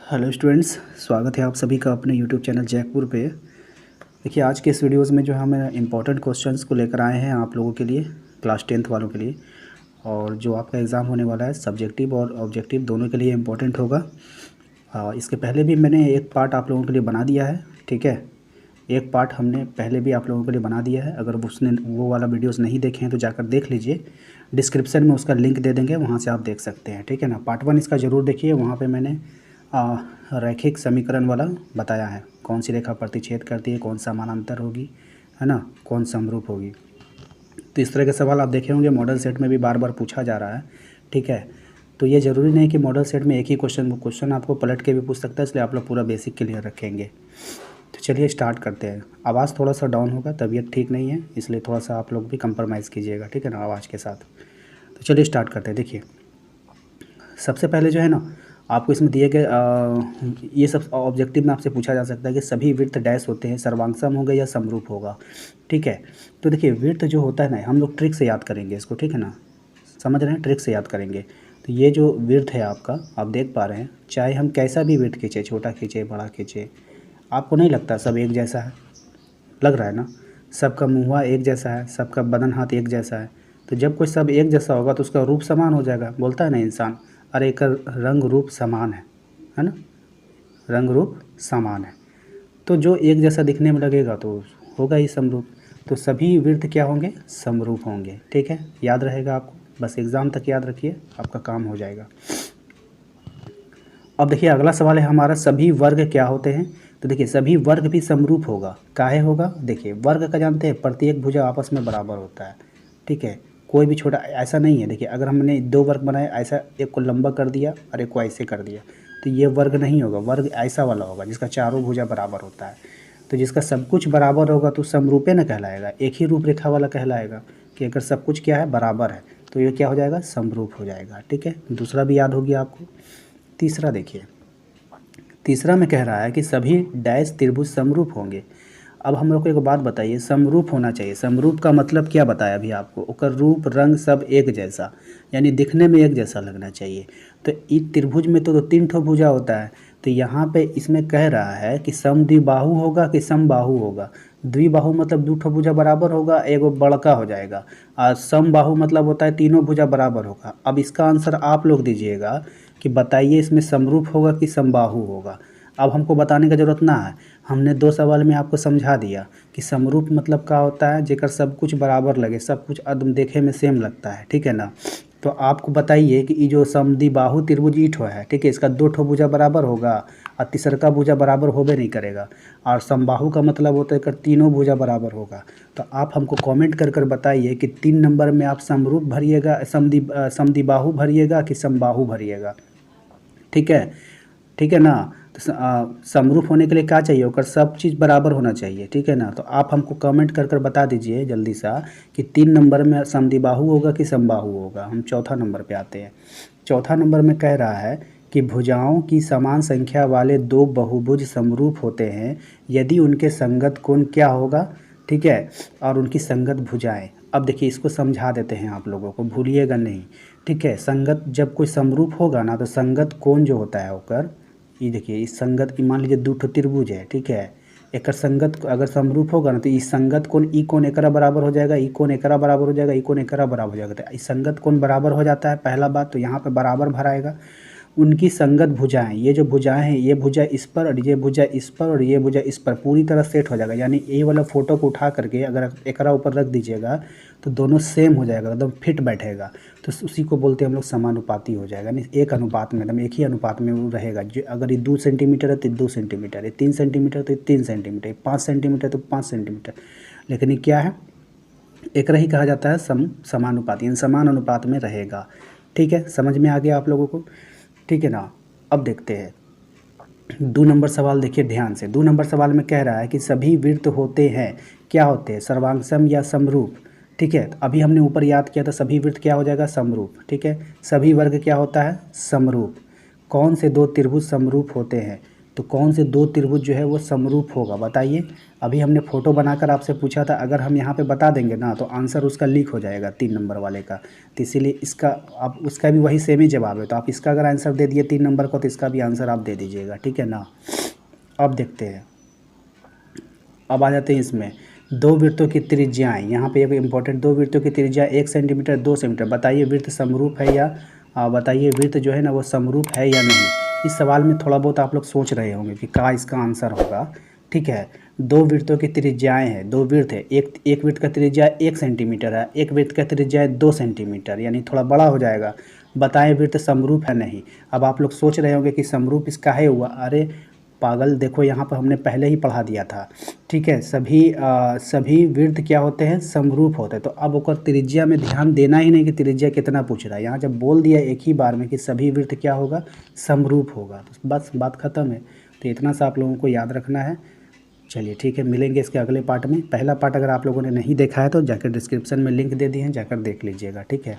Hello students, स्वागत है आप सभी का अपने यूट्यूब चैनल जैकपुर पे। देखिए, आज के इस वीडियोज़ में जो हम इम्पोर्टेंट क्वेश्चंस को लेकर आए हैं आप लोगों के लिए, क्लास 10th वालों के लिए। और जो आपका एग्ज़ाम होने वाला है सब्जेक्टिव और ऑब्जेक्टिव दोनों के लिए इम्पोर्टेंट होगा। इसके पहले भी मैंने एक पार्ट आप लोगों के लिए बना दिया है, ठीक है। एक पार्ट हमने पहले भी आप लोगों के लिए बना दिया है। अगर वो वाला वीडियोज़ नहीं देखे हैं तो जाकर देख लीजिए, डिस्क्रिप्शन में उसका लिंक दे देंगे, वहाँ से आप देख सकते हैं, ठीक है ना। पार्ट 1 इसका ज़रूर देखिए, वहाँ पे मैंने रैखिक समीकरण वाला बताया है, कौन सी रेखा प्रतिच्छेद करती है, कौन समानांतर होगी, है ना, कौन समरूप होगी। तो इस तरह के सवाल आप देखे होंगे, मॉडल सेट में भी बार बार पूछा जा रहा है, ठीक है। तो ये ज़रूरी नहीं कि मॉडल सेट में एक ही क्वेश्चन आपको पलट के भी पूछ सकता है, इसलिए आप लोग पूरा बेसिक क्लियर रखेंगे। तो चलिए स्टार्ट करते हैं। आवाज़ थोड़ा सा डाउन होगा, तबीयत ठीक नहीं है, इसलिए थोड़ा सा आप लोग भी कंप्रोमाइज़ कीजिएगा, ठीक है ना, आवाज़ के साथ। तो चलिए स्टार्ट करते हैं। देखिए, सबसे पहले जो है ना, आपको इसमें दिए गए ये सब ऑब्जेक्टिव में आपसे पूछा जा सकता है कि सभी वृत्त डैश होते हैं, सर्वांगसम होगा या समरूप होगा, ठीक है। तो देखिए, वृत्त जो होता है ना, हम लोग ट्रिक से याद करेंगे इसको, ठीक है ना, समझ रहे हैं, ट्रिक से याद करेंगे। तो ये जो वृत्त है आपका, आप देख पा रहे हैं, चाहे हम कैसा भी वृत्त खींचे, छोटा खींचे, बड़ा खींचे, आपको नहीं लगता सब एक जैसा है? लग रहा है ना, सबका मुँह एक जैसा है, सबका बदन हाथ एक जैसा है। तो जब कोई सब एक जैसा होगा तो उसका रूप समान हो जाएगा। बोलता है ना इंसान, अरे एक रंग रूप समान है ना, रंग रूप समान है। तो जो एक जैसा दिखने में लगेगा तो होगा ही समरूप। तो सभी वृत्त क्या होंगे? समरूप होंगे, ठीक है। याद रहेगा आपको, बस एग्ज़ाम तक याद रखिए, आपका काम हो जाएगा। अब देखिए, अगला सवाल है हमारा, सभी वर्ग क्या होते हैं? तो देखिए, सभी वर्ग भी समरूप होगा। काहे होगा? देखिए, वर्ग का जानते हैं, प्रत्येक भुजा आपस में बराबर होता है, ठीक है। कोई भी छोटा ऐसा नहीं है। देखिए, अगर हमने दो वर्ग बनाए, ऐसा एक को लंबा कर दिया और एक को ऐसे कर दिया, तो ये वर्ग नहीं होगा। वर्ग ऐसा वाला होगा जिसका चारों भुजा बराबर होता है। तो जिसका सब कुछ बराबर होगा तो समरूपे न कहलाएगा, एक ही रूपरेखा वाला कहलाएगा। कि अगर सब कुछ क्या है, बराबर है, तो ये क्या हो जाएगा? समरूप हो जाएगा, ठीक है। दूसरा भी याद हो गया आपको। तीसरा देखिए, तीसरा में कह रहा है कि सभी डैश त्रिभुज समरूप होंगे। अब हम लोग को एक बात बताइए, समरूप होना चाहिए, समरूप का मतलब क्या बताया अभी आपको? ओकर रूप रंग सब एक जैसा, यानी दिखने में एक जैसा लगना चाहिए। तो इस त्रिभुज में तो तीन ठो भुजा होता है। तो यहाँ पे इसमें कह रहा है कि समद्विबाहु होगा कि समबाहु होगा। द्विबाहु मतलब दो ठो भुजा बराबर होगा, एगो बड़का हो जाएगा। और समबाहु मतलब होता है तीनों भुजा बराबर होगा। अब इसका आंसर आप लोग दीजिएगा कि बताइए इसमें समरूप होगा कि समबाहु होगा। अब हमको बताने का ज़रूरत ना है, हमने दो सवाल में आपको समझा दिया कि समरूप मतलब क्या होता है, जेकर सब कुछ बराबर लगे, सब कुछ एकदम देखे में सेम लगता है, ठीक है ना। तो आपको बताइए कि ये जो समद्विबाहु त्रिभुज ईठ है, ठीक है, इसका दो ठो भुजा बराबर होगा और तीसरा भुजा बराबर होबे नहीं करेगा। और समबाहु का मतलब होता है कि तीनों भुजा बराबर होगा। तो आप हमको कमेंट कर कर बताइए कि 3 नंबर में आप समरूप भरिएगा, समद्विबाहु भरिएगा कि समबाहु भरिएगा, ठीक है, ठीक है ना। तो समरूप होने के लिए क्या चाहिए? होकर सब चीज़ बराबर होना चाहिए, ठीक है ना। तो आप हमको कमेंट कर कर बता दीजिए जल्दी सा कि 3 नंबर में समद्विबाहु होगा कि समबाहु होगा। हम चौथा नंबर पे आते हैं। चौथा नंबर में कह रहा है कि भुजाओं की समान संख्या वाले दो बहुभुज समरूप होते हैं यदि उनके संगत कोण क्या होगा, ठीक है, और उनकी संगत भुजाएं। अब देखिए, इसको समझा देते हैं आप लोगों को, भूलिएगा नहीं, ठीक है। संगत जब कोई समरूप होगा ना, तो संगत कोण जो होता है होकर, ये देखिए, इस संगत मान लीजिए दो ठो त्रिभुज है, ठीक है, एक संगत अगर समरूप होगा ना, तो इस संगत कोण ई कोण एकरा बराबर हो जाएगा, ई कोण एकरा बराबर हो जाएगा, ई कोण एकरा बराबर हो जाएगा। तो इस संगत कोण बराबर हो जाता है, पहला बात तो यहाँ पे बराबर भराएगा। उनकी संगत भुजाएं, ये जो भुजाएं हैं, ये भुजा इस पर और ये भुजा इस पर और ये भुजा इस पर पूरी तरह सेट हो जाएगा। यानी ये वाला फोटो को उठा करके अगर एकरा ऊपर रख दीजिएगा तो दोनों सेम हो जाएगा, एकदम फिट बैठेगा। तो उसी को बोलते हैं हम लोग समानुपाती हो जाएगा, यानी एक अनुपात में, एकदम एक ही अनुपात में वो रहेगा। जो अगर ये 2 सेंटीमीटर है तो 2 सेंटीमीटर, ये 3 सेंटीमीटर तो 3 सेंटीमीटर, 5 सेंटीमीटर तो 5 सेंटीमीटर। लेकिन ये क्या है? एक ही कहा जाता है समानुपाती, यानी समान अनुपात में रहेगा, ठीक है। समझ में आ गया आप लोगों को, ठीक है ना। अब देखते हैं 2 नंबर सवाल, देखिए ध्यान से। 2 नंबर सवाल में कह रहा है कि सभी वृत्त होते हैं, क्या होते हैं? सर्वांगसम या समरूप, ठीक है। अभी हमने ऊपर याद किया था, सभी वृत्त क्या हो जाएगा? समरूप, ठीक है। सभी वर्ग क्या होता है? समरूप। कौन से दो त्रिभुज समरूप होते हैं? तो कौन से दो त्रिभुज जो है वो समरूप होगा बताइए। अभी हमने फ़ोटो बनाकर आपसे पूछा था, अगर हम यहाँ पे बता देंगे ना तो आंसर उसका लीक हो जाएगा 3 नंबर वाले का। तो इसीलिए इसका आप उसका भी वही सेम ही जवाब है, तो आप इसका अगर आंसर दे दिए 3 नंबर को तो इसका भी आंसर आप दे दीजिएगा, ठीक है ना। अब देखते हैं, अब आ जाते हैं इसमें दो वृत्तों की त्रिज्याएं। यहाँ पे एक इम्पोर्टेंट, दो वृत्तों की त्रिज्या 1 सेंटीमीटर 2 सेंटीमीटर, बताइए वृत्त समरूप है या बताइए वृत्त जो है ना वो समरूप है या नहीं। इस सवाल में थोड़ा बहुत आप लोग सोच रहे होंगे कि क्या इसका आंसर होगा, ठीक है। दो वृत्तों की त्रिज्याएं हैं, दो वृत्त है, एक वृत्त का त्रिज्या 1 सेंटीमीटर है, एक वृत्त का त्रिज्या है 2 सेंटीमीटर, यानी थोड़ा बड़ा हो जाएगा। बताएं वृत्त समरूप है नहीं। अब आप लोग सोच रहे होंगे कि समरूप इसका है हुआ, अरे पागल, देखो यहाँ पर हमने पहले ही पढ़ा दिया था, ठीक है। सभी वृत्त क्या होते हैं, समरूप होते हैं। तो अब ओकर त्रिज्या में ध्यान देना ही नहीं कि त्रिज्या कितना पूछ रहा है, यहाँ जब बोल दिया एक ही बार में कि सभी वृत्त क्या होगा, समरूप होगा, तो बस बात ख़त्म है। तो इतना सा आप लोगों को याद रखना है। चलिए ठीक है, मिलेंगे इसके अगले पार्ट में। पहला पार्ट अगर आप लोगों ने नहीं देखा है तो जाकर डिस्क्रिप्शन में लिंक दे दिए हैं, जाकर देख लीजिएगा, ठीक है।